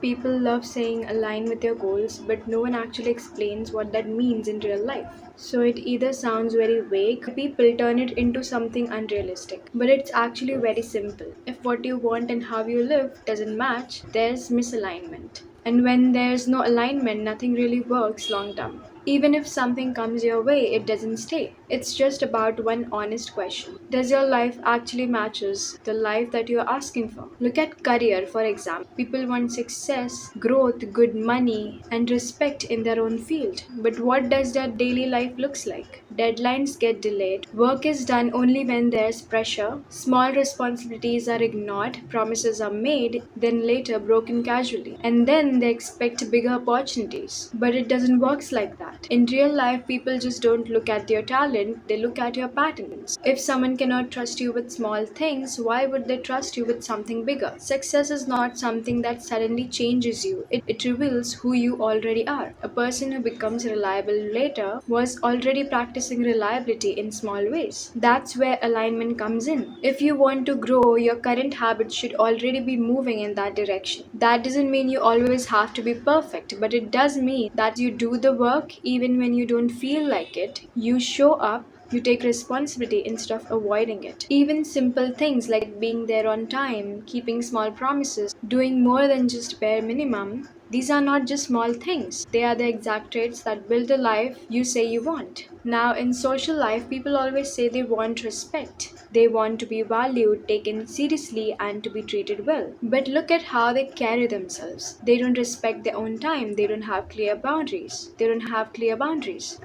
People love saying align with your goals, but no one actually explains what that means in real life. So it either sounds very vague, people turn it into something unrealistic. But it's actually very simple. If what you want and how you live doesn't match, there's misalignment. And when there's no alignment, nothing really works long term. Even if something comes your way, it doesn't stay. It's just about one honest question. Does your life actually matches the life that you're asking for? Look at career, for example. People want success, growth, good money, and respect in their own field. But what does their daily life looks like? Deadlines get delayed. Work is done only when there's pressure. Small responsibilities are ignored. Promises are made, then later broken casually. And then they expect bigger opportunities. But it doesn't work like that. In real life, people just don't look at your talent, they look at your patterns. If someone cannot trust you with small things, why would they trust you with something bigger? Success is not something that suddenly changes you, it reveals who you already are. A person who becomes reliable later was already practicing reliability in small ways. That's where alignment comes in. If you want to grow, your current habits should already be moving in that direction. That doesn't mean you always have to be perfect, but it does mean that you do the work even when you don't feel like it. You show up, you take responsibility instead of avoiding it. Even simple things like being there on time, keeping small promises, doing more than just bare minimum, these are not just small things. They are the exact traits that build the life you say you want. Now, in social life, people always say they want respect. They want to be valued, taken seriously, and to be treated well. But look at how they carry themselves. They don't respect their own time. They don't have clear boundaries.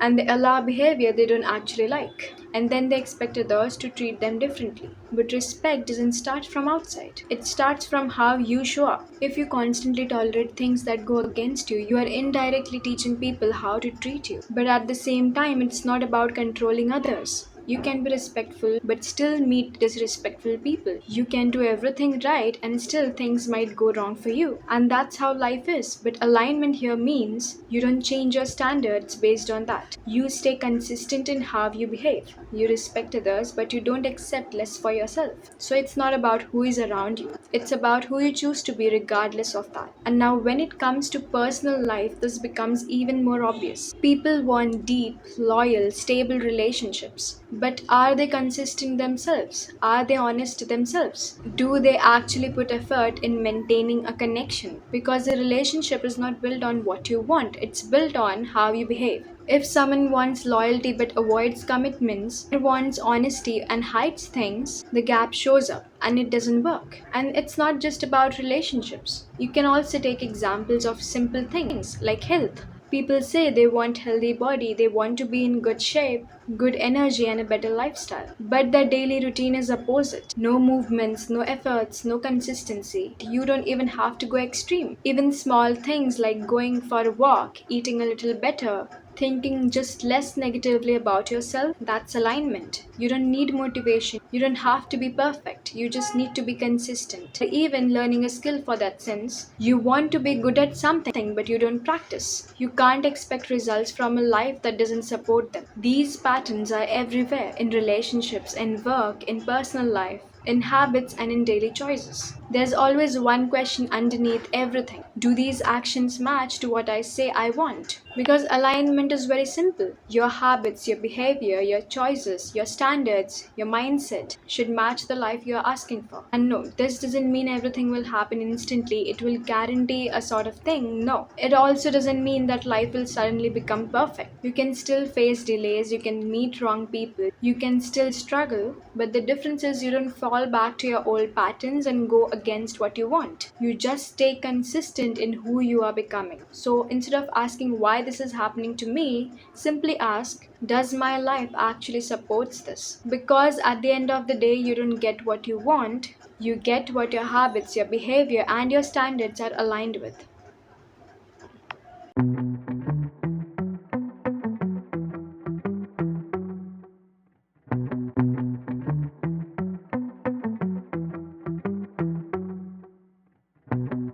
And they allow behavior they don't actually like. And then they expect others to treat them differently. But respect doesn't start from outside. It starts from how you show up. If you constantly tolerate things that go against you, you are indirectly teaching people how to treat you. But at the same time, it's not about controlling others. You can be respectful but still meet disrespectful people. You can do everything right and still things might go wrong for you. And that's how life is. But alignment here means you don't change your standards based on that. You stay consistent in how you behave. You respect others but you don't accept less for yourself. So it's not about who is around you. It's about who you choose to be regardless of that. And now when it comes to personal life, this becomes even more obvious. People want deep, loyal, stable relationships. But are they consistent themselves? Are they honest to themselves? Do they actually put effort in maintaining a connection? Because a relationship is not built on what you want, it's built on how you behave. If someone wants loyalty but avoids commitments, wants honesty and hides things, the gap shows up and it doesn't work. And it's not just about relationships. You can also take examples of simple things like health. People say they want healthy body, they want to be in good shape, good energy and a better lifestyle. But their daily routine is opposite. No movements, no efforts, no consistency. You don't even have to go extreme. Even small things like going for a walk, eating a little better, thinking just less negatively about yourself, that's alignment. You don't need motivation. You don't have to be perfect. You just need to be consistent. Even learning a skill for that sense, you want to be good at something but you don't practice. You can't expect results from a life that doesn't support them. These patterns are everywhere in relationships, in work, in personal life, in habits and in daily choices. There's always one question underneath everything. Do these actions match to what I say I want? Because alignment is very simple. Your habits, your behavior, your choices, your standards, your mindset should match the life you're asking for. And no, this doesn't mean everything will happen instantly. It will guarantee a sort of thing. No. It also doesn't mean that life will suddenly become perfect. You can still face delays, you can meet wrong people, you can still struggle, but the difference is you don't fall back to your old patterns and go against what you want. You just stay consistent in who you are becoming. So instead of asking why this is happening to me, simply ask, does my life actually supports this? Because at the end of the day, you don't get what you want, you get what your habits, your behavior, and your standards are aligned with.